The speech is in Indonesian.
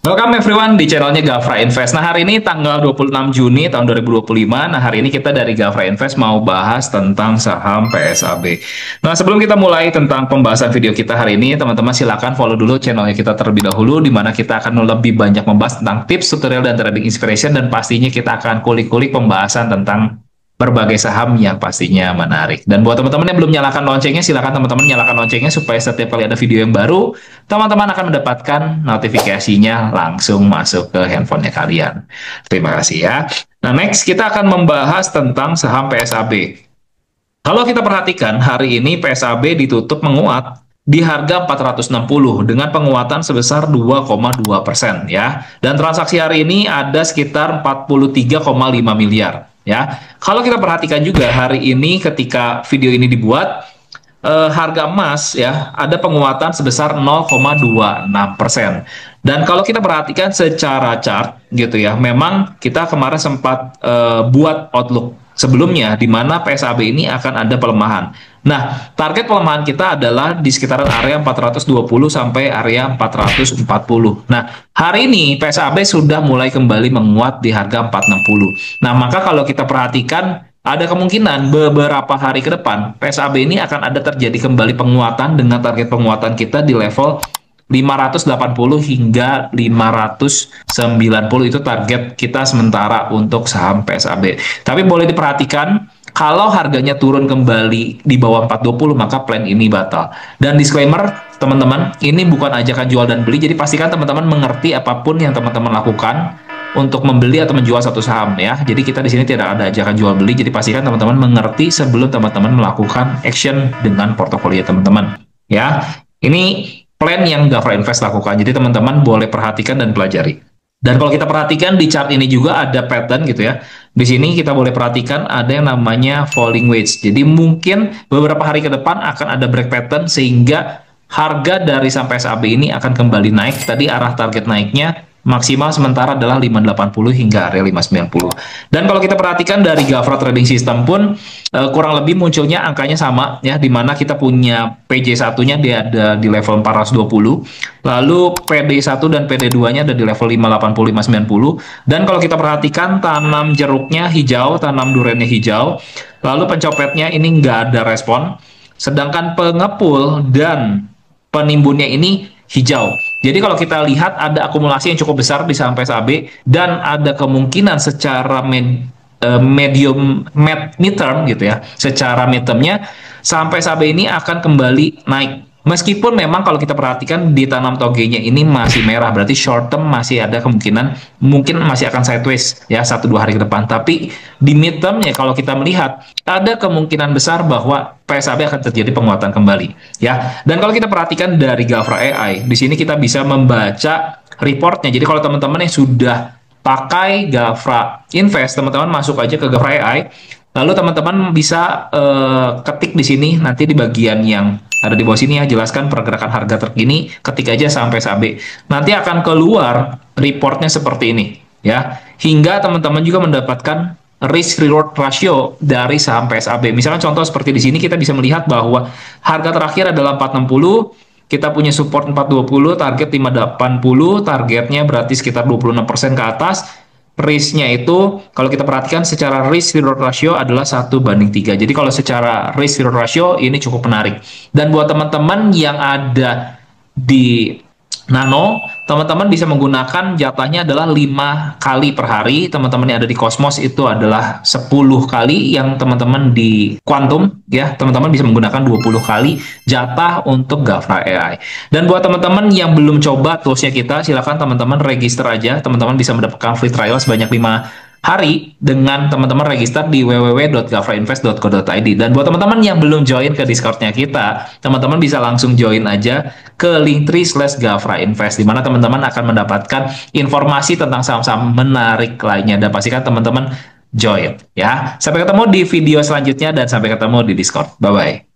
Welcome everyone di channelnya Gafra Invest. Nah, hari ini tanggal 26 Juni tahun 2025. Nah, hari ini kita dari Gafra Invest mau bahas tentang saham PSAB. Nah, sebelum kita mulai tentang pembahasan video kita hari ini, teman-teman silakan follow dulu channelnya kita terlebih dahulu, di mana kita akan lebih banyak membahas tentang tips, tutorial, dan trading inspiration, dan pastinya kita akan kulik-kulik pembahasan tentang berbagai saham yang pastinya menarik. Dan buat teman-teman yang belum nyalakan loncengnya, silakan teman-teman nyalakan loncengnya supaya setiap kali ada video yang baru, teman-teman akan mendapatkan notifikasinya langsung masuk ke handphonenya kalian. Terima kasih ya. Nah, next kita akan membahas tentang saham PSAB. Kalau kita perhatikan, hari ini PSAB ditutup menguat di harga 460 dengan penguatan sebesar 2,2% ya. Dan transaksi hari ini ada sekitar 43,5 miliar. Ya, kalau kita perhatikan juga hari ini ketika video ini dibuat, harga emas ya ada penguatan sebesar 0,26%. Dan kalau kita perhatikan secara chart gitu ya, memang kita kemarin sempat buat outlook sebelumnya di mana PSAB ini akan ada pelemahan. Nah, target pelemahan kita adalah di sekitaran area 420 sampai area 440. Nah, hari ini PSAB sudah mulai kembali menguat di harga 460. Nah, maka kalau kita perhatikan ada kemungkinan beberapa hari ke depan PSAB ini akan ada terjadi kembali penguatan dengan target penguatan kita di level 580 hingga 590 itu target kita sementara untuk saham PSAB. Tapi boleh diperhatikan kalau harganya turun kembali di bawah 420 maka plan ini batal. Dan disclaimer teman-teman, ini bukan ajakan jual dan beli, jadi pastikan teman-teman mengerti apapun yang teman-teman lakukan untuk membeli atau menjual satu saham ya. Jadi kita di sini tidak ada ajakan jual beli, jadi pastikan teman-teman mengerti sebelum teman-teman melakukan action dengan portofolio teman-teman ya. Ini plan yang Gafra Invest lakukan, jadi teman-teman boleh perhatikan dan pelajari. Dan kalau kita perhatikan di chart ini juga ada pattern gitu ya. Di sini kita boleh perhatikan ada yang namanya falling wedge. Jadi mungkin beberapa hari ke depan akan ada break pattern sehingga harga dari saham PSAB ini akan kembali naik. Tadi arah target naiknya maksimal sementara adalah 580 hingga area 590. Dan kalau kita perhatikan dari Gafra Trading System pun kurang lebih munculnya angkanya sama ya, di mana kita punya PJ1-nya dia ada di level 420, lalu PD1 dan PD2-nya ada di level 580 590. Dan kalau kita perhatikan tanam jeruknya hijau, tanam durennya hijau, lalu pencopetnya ini nggak ada respon, sedangkan pengepul dan penimbunnya ini hijau. Jadi kalau kita lihat ada akumulasi yang cukup besar di saham PSAB dan ada kemungkinan secara midterm gitu ya, secara midtermnya saham PSAB ini akan kembali naik. Meskipun memang kalau kita perhatikan di tanam togenya ini masih merah, berarti short term masih ada kemungkinan mungkin masih akan sideways ya 1-2 hari ke depan. Tapi di midtermnya kalau kita melihat ada kemungkinan besar bahwa PSAB akan terjadi penguatan kembali ya. Dan kalau kita perhatikan dari Gafra AI, di sini kita bisa membaca reportnya. Jadi kalau teman-teman yang sudah pakai Gafra Invest, teman-teman masuk aja ke Gafra AI. Lalu teman-teman bisa ketik di sini nanti di bagian yang ada di bawah sini ya, jelaskan pergerakan harga terkini, ketik aja saham PSAB. Nanti akan keluar reportnya seperti ini ya. Hingga teman-teman juga mendapatkan risk reward ratio dari saham PSAB. Misalnya contoh seperti di sini kita bisa melihat bahwa harga terakhir adalah 460, kita punya support 420, target 580, targetnya berarti sekitar 26% ke atas. Risk-nya itu kalau kita perhatikan secara risk reward ratio adalah 1:3. Jadi kalau secara risk reward ratio ini cukup menarik. Dan buat teman-teman yang ada di Nano, teman-teman bisa menggunakan jatahnya adalah 5 kali per hari. Teman-teman yang ada di Cosmos itu adalah 10 kali. Yang teman-teman di Quantum ya, teman-teman bisa menggunakan 20 kali jatah untuk Gafra AI. Dan buat teman-teman yang belum coba toolsnya kita, silakan teman-teman register aja. Teman-teman bisa mendapatkan free trial sebanyak 5 hari dengan teman-teman register di www.gafrainvest.co.id. Dan buat teman-teman yang belum join ke Discord-nya kita, teman-teman bisa langsung join aja ke linktree/gafrainvest, di mana teman-teman akan mendapatkan informasi tentang saham-saham menarik lainnya. Dan pastikan teman-teman join ya. Sampai ketemu di video selanjutnya dan sampai ketemu di Discord. Bye-bye.